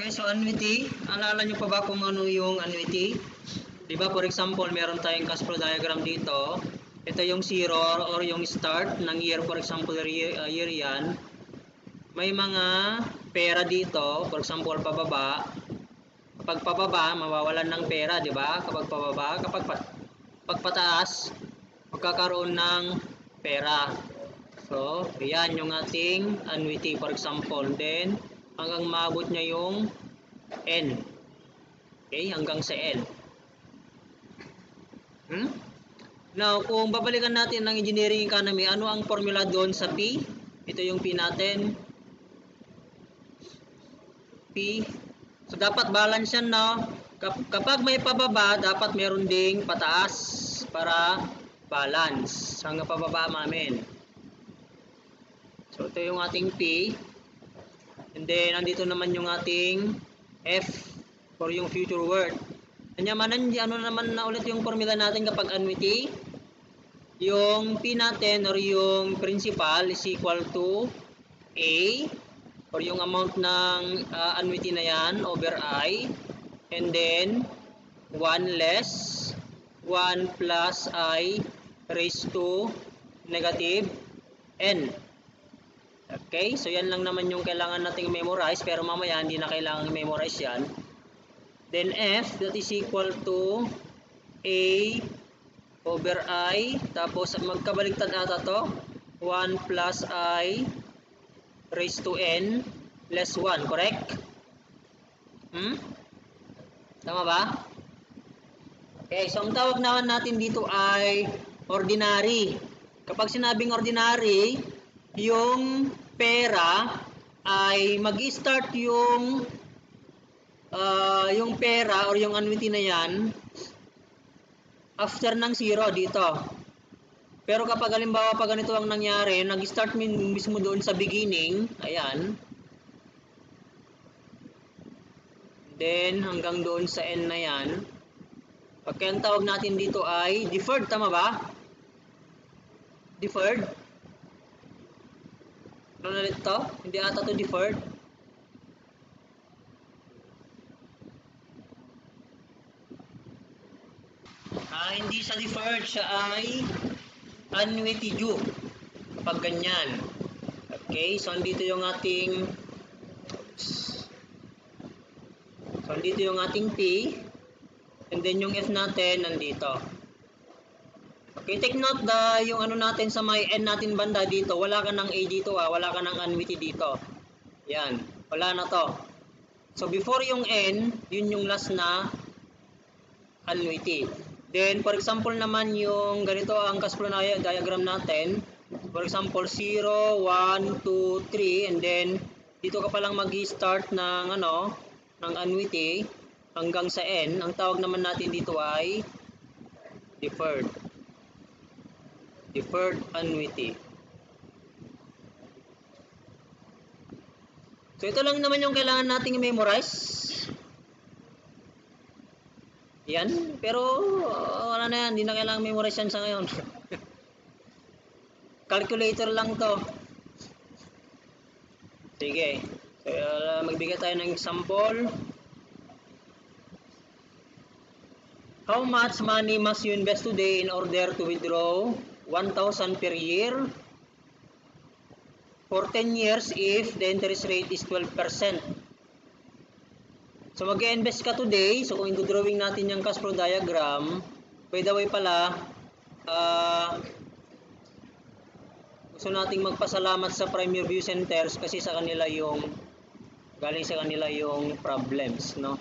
Okay, so annuity, alala nyo pa ba kung ano yung annuity? Diba, for example, meron tayong cash flow diagram dito. Ito yung zero or yung start ng year, for example, year yan. May mga pera dito, for example, pababa. Kapag pababa, mawawalan ng pera, di ba? Kapag pababa, kapag pataas, magkakaroon ng pera. So, yan yung ating annuity, for example. Then, hanggang maabot niya yung N. Okay, hanggang sa N. Now, kung babalikan natin ng engineering economy, ano ang formula doon sa P? Ito yung P natin. P. So, dapat balance yan, no? Kapag may pababa, dapat meron ding pataas para balance. Hanggang pababa namin. So, ito yung ating P. And then, nandito naman yung ating F for yung future word. Ano naman na ulit yung formula natin kapag annuity? Yung P natin or yung principal is equal to A or yung amount ng annuity na yan over I, and then 1 less 1 plus I raised to negative N. Okay, so yan lang naman yung kailangan nating memorize, pero mamaya hindi na kailangan memorize yan. Then F, that is equal to A over I, tapos magkabaliktad ata to, 1 plus I raised to N less 1, correct? Tama ba? Okay, so ang tawag naman natin dito ay ordinary. Kapag sinabing ordinary, yung pera ay mag-start yung pera or yung annuity na yan after ng 0 dito. Pero kapag halimbawa pag ganito ang nangyari, nag-start mismo doon sa beginning, ayan, then hanggang doon sa end na yan, pagka ang tawag natin dito ay deferred, tama ba? Deferred? Ano na ito? Hindi ata to deferred. Hindi siya deferred, siya ay annuity due. Kapag ganyan. Okay, so andito yung ating P, and then yung F natin nandito. Okay, take note yung ano natin sa may N natin banda dito, wala ka ng A dito, wala ka ng annuity dito. Yan, wala na to. So before yung N, yun yung last na annuity. Then for example naman yung ganito ang cash flow diagram natin. For example 0, 1, 2, 3, and then dito ka pa lang mag-start ng ng annuity hanggang sa N. Ang tawag naman natin dito ay deferred. Deferred annuity. So ito lang naman yung kailangan nating i-memorize. Yan, pero wala na yan, hindi na kailangan memorize yan sa ngayon. Calculator lang to. Sige, so, magbigay tayo ng example. How much money must you invest today in order to withdraw 1,000 per year for 10 years if the interest rate is 12%? So mag-invest ka today. So kung i-drawing natin yung cash flow diagram, by the way pala, gusto nating magpasalamat sa Prime Review Centers kasi sa kanila yung galing sa kanila yung problems, no?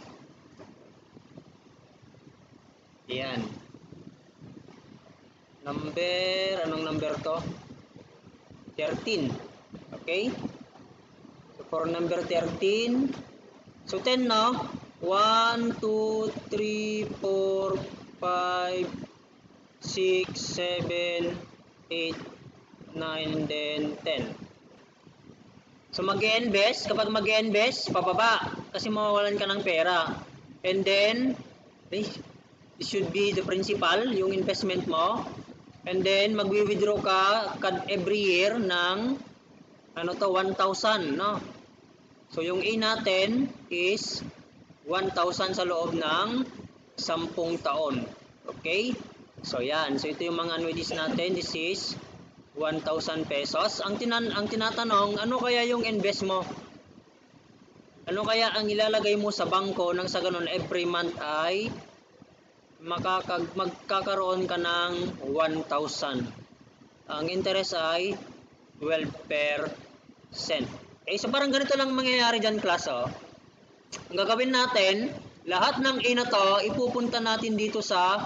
Yan. Anong number to? 13. Okay? So for number 13, so 10, no? 1, 2, 3, 4, 5, 6, 7, 8, 9, then 10. So mag-invest, kapag mag-invest, pababa kasi mawawalan ka ng pera. And then, it should be the principal, yung investment mo. And then, mag-withdraw ka every year ng 1,000, no? So yung A natin is 1,000 sa loob ng 10 taon. Okay? So yan. So ito yung mga annuities natin. This is 1,000 pesos. Ang tinatanong, ano kaya yung invest mo? Ano kaya ang ilalagay mo sa bangko nang sa ganun every month ay magkakaroon ka ng 1,000. Ang interest ay 12%. So parang ganito lang mangyayari dyan, class. Ang gagawin natin, lahat ng A na to, ipupunta natin dito sa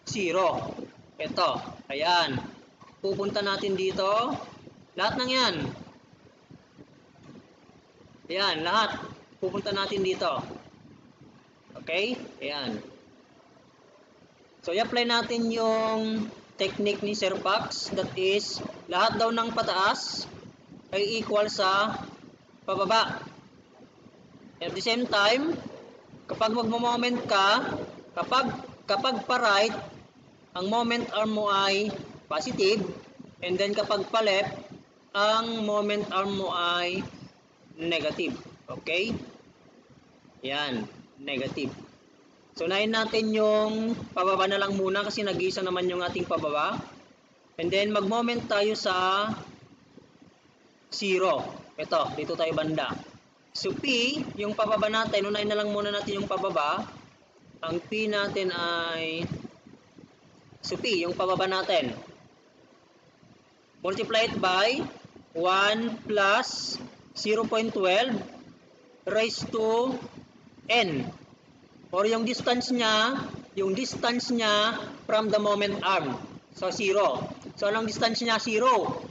0. Ito, ayan. Pupunta natin dito. Lahat ng yan. Ayan, lahat. Pupunta natin dito. Okay? Ayan. So, i-apply natin yung technique ni Sir Pax. That is, lahat daw ng pataas ay equal sa pababa. At the same time, kapag magmo-moment ka, kapag pa-right, ang moment arm mo ay positive. And then kapag pa-left, ang moment arm mo ay negative. Okay? Yan, negative. So, unahin natin yung pababa na lang muna kasi nag-iisa naman yung ating pababa. And then, mag-moment tayo sa 0. Ito, dito tayo banda. So, P, yung pababa natin, unahin na lang muna natin yung pababa. Ang P natin ay, so P, yung pababa natin. Multiply it by 1 plus 0.12 raised to N. Or yung distance niya from the moment arm. So, 0. So, anong distance niya? 0.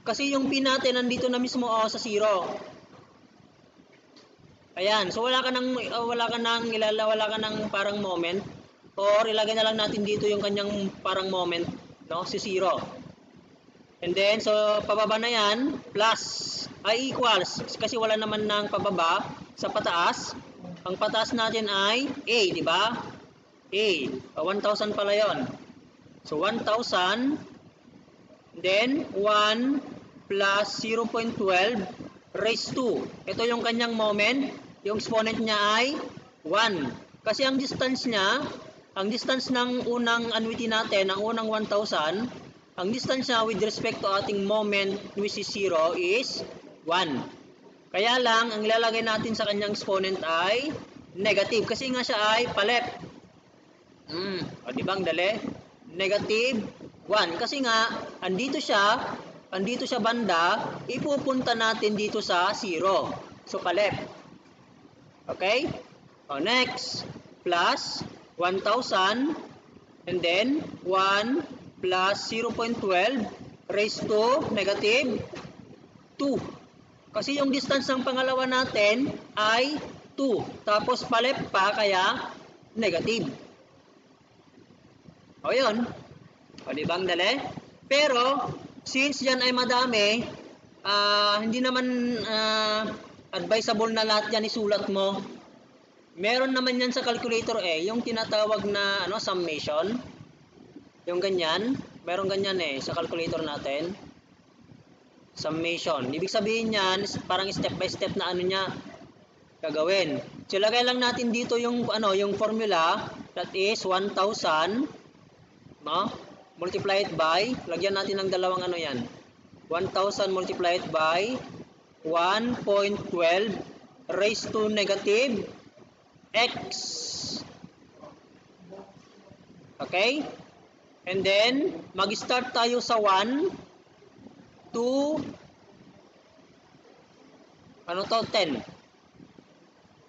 Kasi yung P natin nandito na mismo sa 0. Ayan. So, wala ka nang parang moment. Or ilagay na lang natin dito yung kanyang parang moment. No? Si 0. And then, so, pababa na yan, plus, ay equals. Kasi wala naman ng pababa sa pataas. Ang pataas natin ay A, di ba? A. 1,000 pala yon. So, 1,000. Then, 1 plus 0.12 raised to. Ito yung kanyang moment. Yung exponent niya ay 1. Kasi ang distance niya, ang distance ng unang annuity natin, ang unang 1,000, ang distance niya with respect to ating moment which is 0 is 1. Kaya lang, ang ilalagay natin sa kanyang exponent ay negative. Kasi nga siya ay pa-left. O diba ang dali? Negative 1. Kasi nga, andito siya banda, ipupunta natin dito sa 0. So, pa-left. Okay? O next, plus 1,000 and then 1 plus 0.12 raised to negative 2. Kasi yung distance ng pangalawa natin ay 2. Tapos pa-left pa, kaya negative. O yun. O di ba ang dali? Pero, since yan ay madami, hindi naman advisable na lahat yan isulat mo. Meron naman yan sa calculator yung tinatawag na summation. Yung ganyan. Meron ganyan sa calculator natin. Summation. Ibig sabihin yan, parang step by step na niya gagawin. So, lagay lang natin dito yung yung formula, that is 1,000, no? Multiply it by, lagyan natin ng dalawang yan. 1,000 multiplied by 1.12 raised to negative x. Okay? And then, mag-start tayo sa 1 to 10.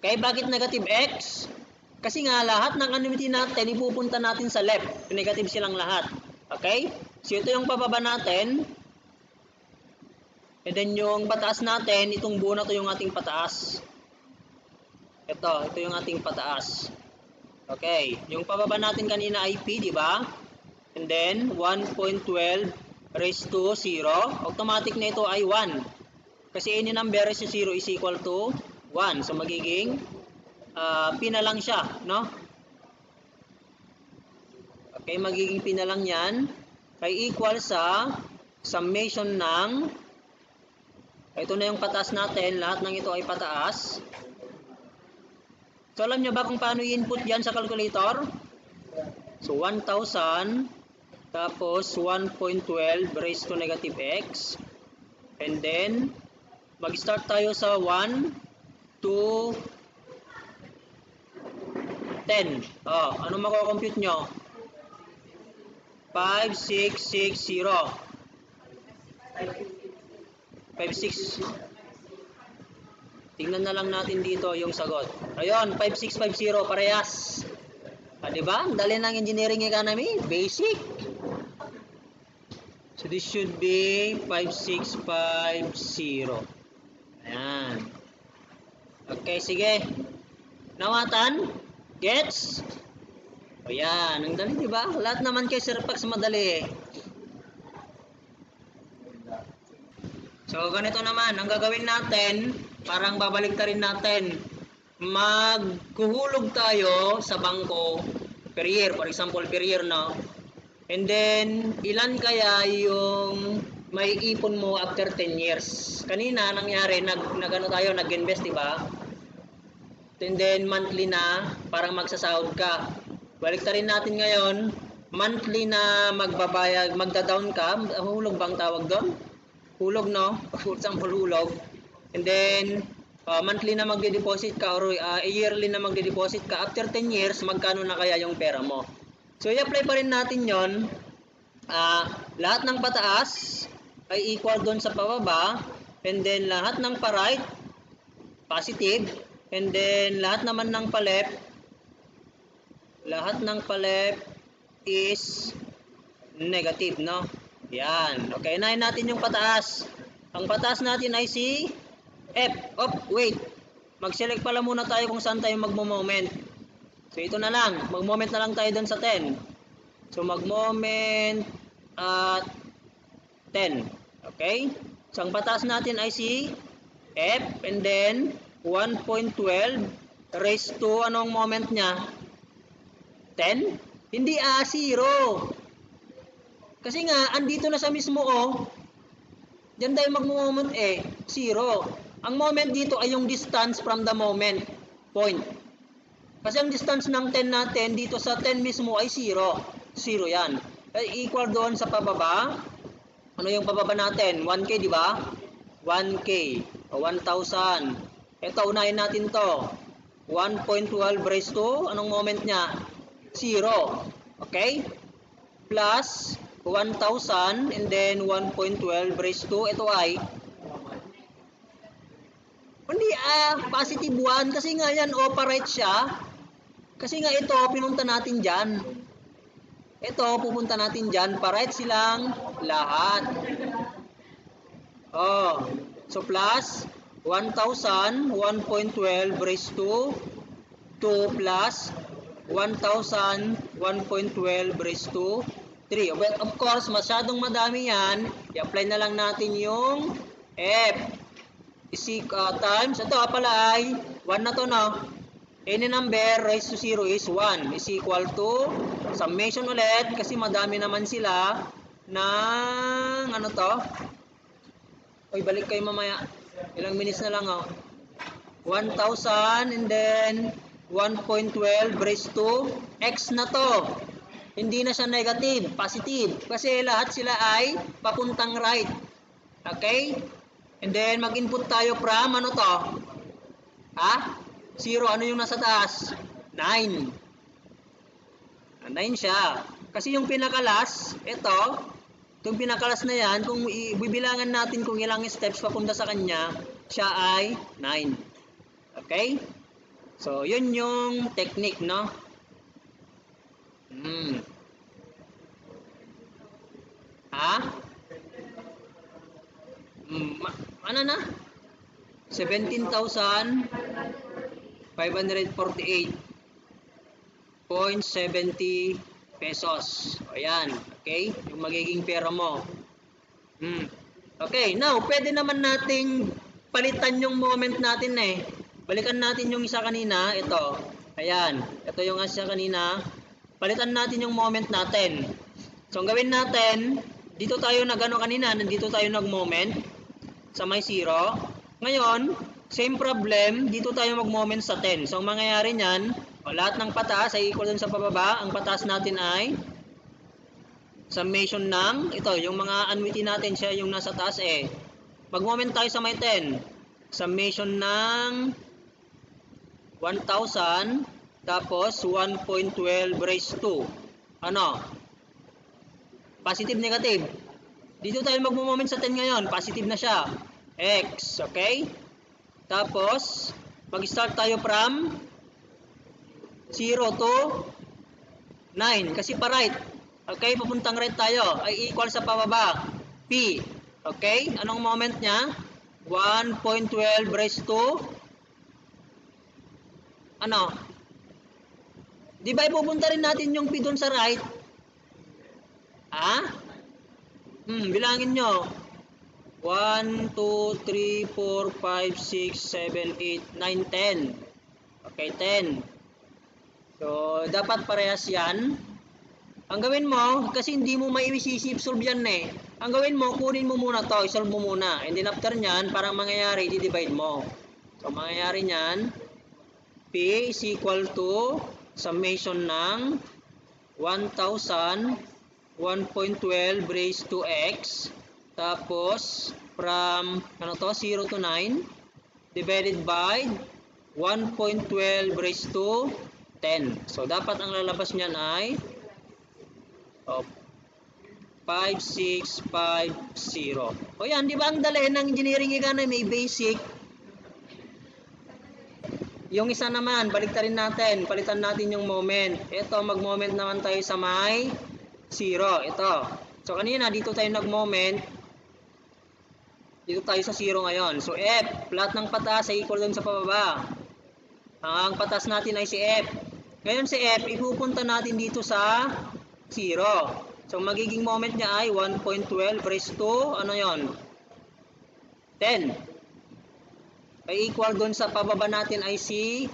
Okay, bakit negative x? Kasi nga lahat ng annuity natin ipupunta natin sa left. Negative silang lahat. Okay? So ito yung pababa natin. And then yung pataas natin, itong buo na to yung ating pataas. Ito yung ating pataas. Okay, yung pababa natin kanina ay P, di ba? And then 1.12 raised to 0, automatic na ito ay 1. Kasi any number raised to 0 is equal to 1. So, magiging P na lang siya, no? Okay, magiging P na lang yan. Ay equal sa summation ng Ito na yung pataas natin. Lahat ng ito ay pataas. So, alam nyo ba kung paano i-input yan sa calculator? So, 1,000 tapos 1.12 raised to negative x. And then, mag-start tayo sa 1 to 10. Ano mako-compute nyo? 5660. 56. Tingnan na lang natin dito yung sagot. Ayun, 5650, parehas. Diba? Ang dali ng engineering economy. Basic. So, this should be 5650. Ayan. Okay, sige. Nawatan? Gets? Ayan. Ang dali, diba? Lahat naman kay Sir Pax madali. So, ganito naman. Ang gagawin natin, parang babalik rin natin. Maghuhulog tayo sa bangko per year. For example, per year, no? And then, ilan kaya yung may ipon mo after 10 years? Kanina, nangyari, nag-invest, diba? And then, monthly na, parang magsasahod ka. Balik rin natin ngayon, monthly na magbabayad, magda-down ka. Hulog bang tawag doon? Hulog, no? For example, hulog. And then, monthly na magde-deposit ka or yearly na magde-deposit ka. After 10 years, magkano na kaya yung pera mo? So, i-apply pa rin natin yon. Lahat ng pataas ay equal doon sa pababa. And then, lahat ng pa-right, positive. And then, lahat naman ng pa-left, is negative, no? Yan. Okay, unahin natin yung pataas. Ang pataas natin ay si F. Wait. Mag-select pala muna tayo kung saan tayo magmo-moment. So, ito na lang. Mag-moment na lang tayo dun sa 10. So, mag-moment at 10. Okay? So, ang pataas natin ay si F and then 1.12 raised to anong moment niya? 10? Hindi 0. Kasi nga, andito na sa mismo Diyan tayo mag-moment 0. Ang moment dito ay yung distance from the moment point. Kasi ang distance ng 10 natin dito sa 10 mismo ay 0. 0 yan. Ay equal doon sa pababa. Ano yung pababa natin? 1K, di ba? 1K o 1,000. Ito, unahin natin to. 1.12 raised to, anong moment niya? 0. Okay? Plus 1,000 and then 1.12 raised to, ito ay hindi positive 1 kasi nga yan operate siya. Kasi nga ito pinunta natin diyan. Ito pupunta natin diyan, pa-right silang lahat. So plus 1,000 1.12 raised to 2 plus 1,000 1.12 raised to 3. Well, of course, masyadong madami yan. I-apply na lang natin yung F. Times, ito pala ay 1 na to, no? Any number raised to 0 is 1 is equal to summation ulit kasi madami naman sila ng ano to? Balik kayo mamaya. Ilang minutes na lang 1,000 and then 1.12 raised to x na to. Hindi na siya negative, positive kasi lahat sila ay papuntang right. Okay? And then, mag-input tayo from, ano to? 0, ano yung nasa taas? 9. 9 siya. Kasi yung pinakalas, itong pinakalas na yan, kung bibilangan natin kung ilang steps papunta sa kanya, siya ay 9. Okay? So, yun yung technique, no? Ano na? 17,548.70 pesos. Ayan. Okay? Yung magiging pera mo. Okay. Now, pwede naman nating palitan yung moment natin Balikan natin yung isa kanina. Ito. Ayan. Ito yung isa kanina. Palitan natin yung moment natin. So, ang gawin natin, dito tayo kanina, nandito tayo nag-moment. sa may 0. Ngayon, same problem, dito tayo mag-moment sa 10. So, ang mangyayari niyan, lahat ng pataas ay equal dun sa pababa. Ang pataas natin ay summation ng, ito, yung mga annuity natin siya yung nasa taas eh. Mag-moment tayo sa may 10. Summation ng 1,000 tapos 1.12 raised to ano? Positive, negative. Dito tayo mag-moment sa 10 ngayon. Positive na siya. X, okay? Tapos, mag-start tayo from 0 to 9. Kasi pa right. Okay, papuntang right tayo. Ay equal sa pababa. P. Okay? Anong moment niya? 1.12 raised to ano? Di ba ipupunta rin natin yung P doon sa right? Ha? Bilangin nyo. 1, 2, 3, 4, 5, 6, 7, 8, 9, 10. Okay, 10. So, dapat parehas yan. Ang gawin mo, kasi hindi mo solve yan eh. Ang gawin mo, kunin mo muna to, isolve mo muna. And then after nyan, parang mangyayari, di-divide mo. So, mangyayari nyan, P is equal to summation ng 1,000, 1.12 raised to X. Tapos, from 0 to 9, divided by 1.12 raised to 10. So, dapat ang lalabas niyan ay 5650. O yan, di ba ang dali ng engineering ika na may basic? Yung isa naman, baliktarin natin. Palitan natin yung moment. Ito, mag-moment naman tayo sa may 0. Ito. So, kanina, dito tayo nag-moment. Dito tayo sa 0 ngayon. So, F, lahat ng pataas ay equal dun sa pababa. Ang pataas natin ay si F. Ngayon si F, ipupunta natin dito sa 0. So, magiging moment niya ay 1.12 raised to, ano yon? 10. Ay equal dun sa pababa natin ay si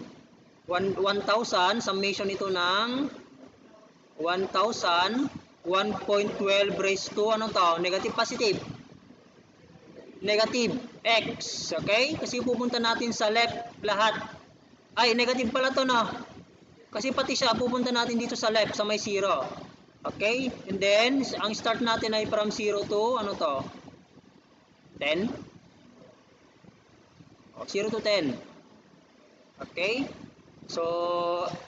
1,000. Summation ito ng 1,000. 1.12 raised to, ano to? Negative, positive? Negative X. Okay? Kasi pupunta natin sa left lahat. Ay, negative pala to, no? Kasi pati siya, pupunta natin dito sa left, sa may 0. Okay? And then, ang start natin ay from 0 to, ano to? 10? 0 to 10. Okay? So,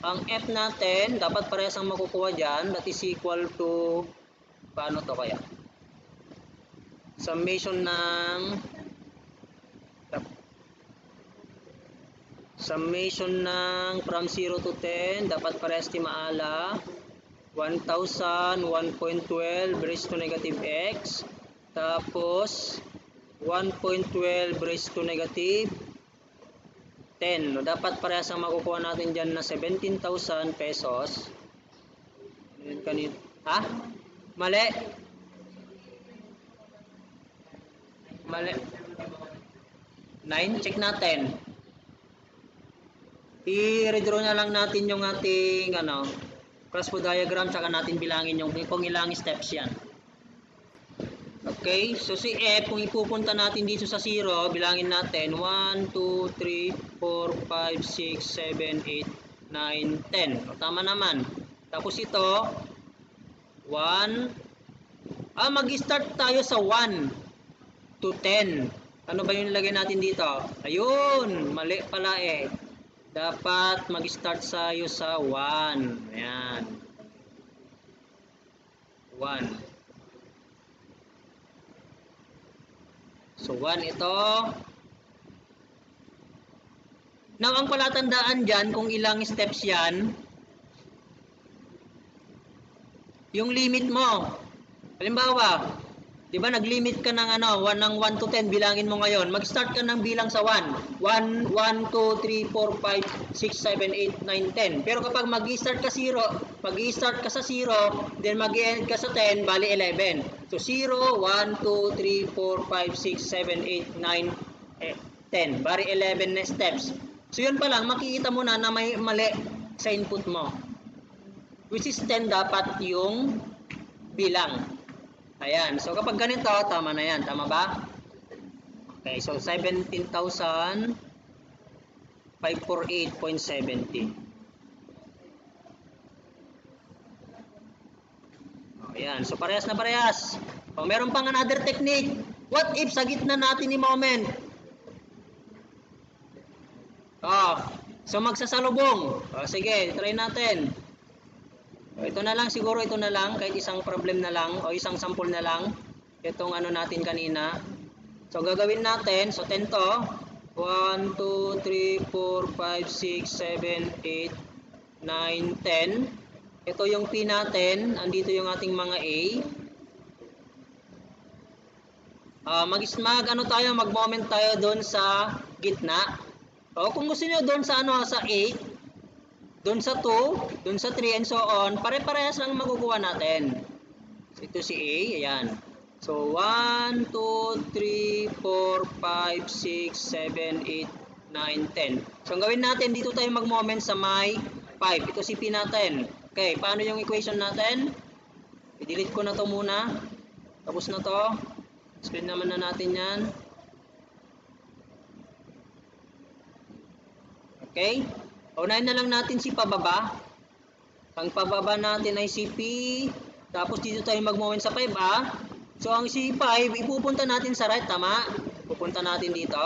ang F natin, dapat parehas ang makukuha dyan. That is equal to, paano to kaya? Summation ng from 0 to 10, dapat parehas ti maala. 1,000, 1.12 raised to negative X. Tapos, 1.12 raised to negative 10. Dapat parehas ang makukuha natin dyan na 17,000 pesos. Ha? Mali. Mali. 9. Check natin. I-redraw na lang natin yung ating cross flow diagram, tsaka natin bilangin yung kung ilang steps yan. Okay, so si F, kung ipupunta natin dito sa 0, bilangin natin 1, 2, 3, 4, 5, 6, 7, 8, 9, 10. O, tama naman. Tapos ito, 1. Mag-start tayo sa 1 to 10. Ano ba yung nilagay natin dito? Ayun, mali pala eh. Dapat mag-start tayo sa 1. Ayan. 1. So, 1 ito. Now, ang palatandaan dyan, kung ilang steps yan, yung limit mo. Halimbawa, di ba nag-limit ka ng 1 to 10, bilangin mo ngayon. Mag-start ka ng bilang sa 1. 1, 2, 3, 4, 5, 6, 7, 8, 9, 10. Pero kapag mag-start ka sa 0, then mag-end ka sa 10, bali 11. So 0, 1, 2, 3, 4, 5, 6, 7, 8, 9, 10. Bali 11 na steps. So yun pa lang, makikita mo na may mali sa input mo. Which is 10 dapat yung bilang. Ayan. So kapag ganito, tama na yan. Tama ba? Okay, so 17,548.70. Ayan, so parehas na parehas. O, meron pang another technique. What if sa gitna natin ni moment? So magsasalubong. Sige, try natin. Ito na lang siguro, ito na lang. Kahit isang problem na lang o isang sample na lang. Itong ano natin kanina. So gagawin natin, so 10 to. 1, 2, 3, 4, 5, 6, 7, 8, 9, 10. Ito yung P natin, andito yung ating mga A. Mag-moment tayo doon sa gitna. O kung gusto niyo doon sa sa 8, doon sa 2, doon sa 3 and so on, pare-parehas lang makukuha natin. So, ito si A, ayan. So 1, 2, 3, 4, 5, 6, 7, 8, 9, 10. So ang gawin natin, dito tayo mag-moment sa may 5. Ito si P natin. Okay, paano yung equation natin? I-delete ko na to muna. Tapos na to. Screen naman na natin yan. Okay. Unahin na lang natin si pababa. Ang pababa natin ay si P. Tapos dito tayo mag-moment sa 5A. So ang si 5, ipupunta natin sa right, tama? Pupunta natin dito.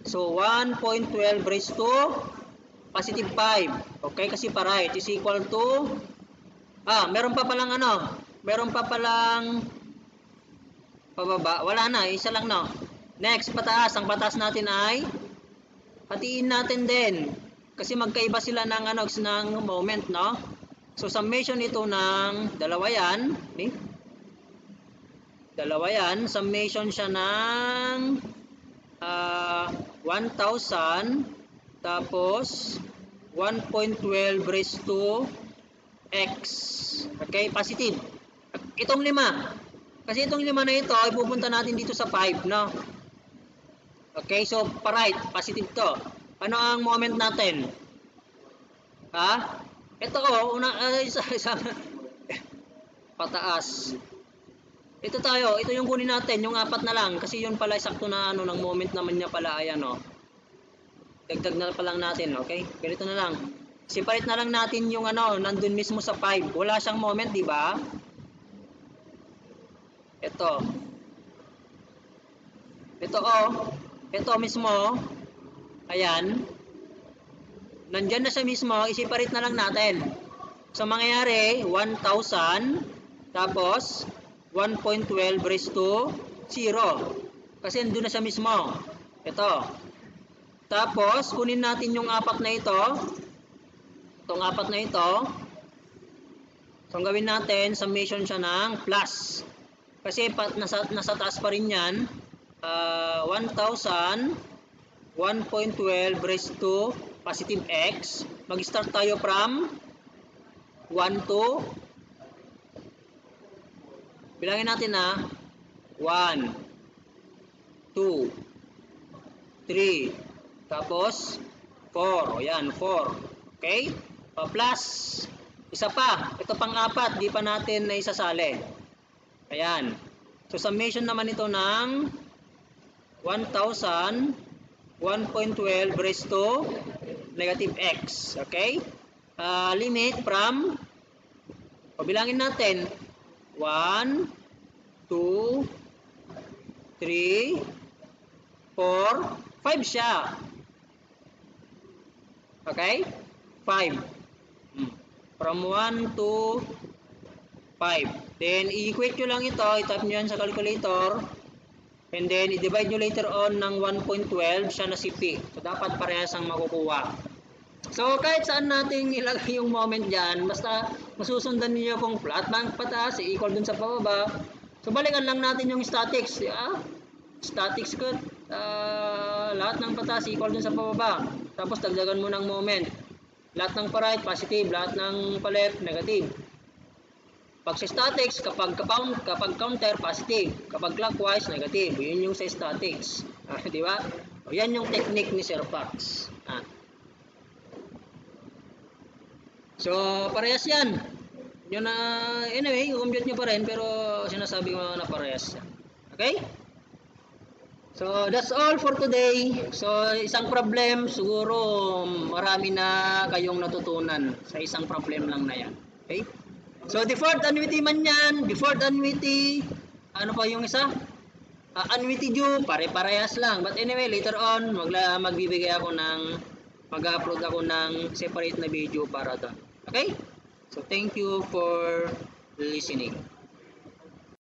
So 1.12 raised to positive 5. Okay, kasi pa right is equal to meron pa palang meron pa palang pababa. Wala na, isa lang no. Next, pataas. Ang pataas natin ay hatiin natin din. Kasi magkaiba sila ng ng moment, no? So summation ito ng dalawa yan, Dalawa yan, summation siya ng 1,000 tapos 1.12 raised to x. Okay, positive. Itong 5. Kasi itong 5 na ito, ipupunta natin dito sa 5, no? Okay, so pa-right, positive to. Ano ang moment natin? Ito isa pataas. Ito yung kunin natin, yung 4 na lang kasi yun pala sakto na ng moment naman niya pala ay dagdag na pa lang natin, okay? Ganito na lang. Separate na lang natin yung nandun mismo sa 5. Wala siyang moment, di ba? Ito mismo. Ayan. Nandyan na siya mismo, i-separate na lang natin. So mangyayari 1,000 tapos 1.12 raised to 0. Kasi nandun na siya mismo. Ito. Tapos kunin natin yung 4 na ito. Itong 4 na ito. So ang gawin natin, summation siya ng plus. Kasi nasa taas pa rin yan. 1,000 1.12 raised to positive x. Mag-start tayo from 1 to bilangin natin 1 2 3 tapos 4. O yan, 4. Okay? Plus isa pa. Ito pang 4, di pa natin na isasali. Ayan. So summation naman ito ng 1,000 1.12 raised to negative x. Okay? Limit from bilangin natin 1 2 3 4 5 siya. Okay? 5. From 1 to 5. Then, i-equate nyo lang ito. I-type nyo yan sa calculator. And then, i-divide nyo later on ng 1.12. Siya na si P. So, dapat parehas ang makukuha. So, kahit saan natin ilagay yung moment dyan, basta masusundan niyo kung flat ng pataas, equal dun sa pababa. So, balikan lang natin yung statics. Statics ko. Lahat ng pataas, equal dun sa pababa. Tapos, dagdagan mo ng moment. Lahat ng pa-right, positive. Lahat ng pa-left, negative. Pag sa statics, kapag counter, positive. Kapag clockwise, negative. Yun yung sa statics. Di ba? O, yan yung technique ni Sir Fox. So, parehas yan. Yun anyway, compute nyo pa rin, pero sinasabi ko na parehas yan. Okay? So, that's all for today. So, isang problem, siguro marami na kayong natutunan sa isang problem lang na yan. Okay? So, deferred annuity man yan, deferred annuity, ano pa yung isa? Annuity due, pare-parehas lang. But anyway, later on, mag-upload ako ng separate na video para doon. Okay? So, thank you for listening.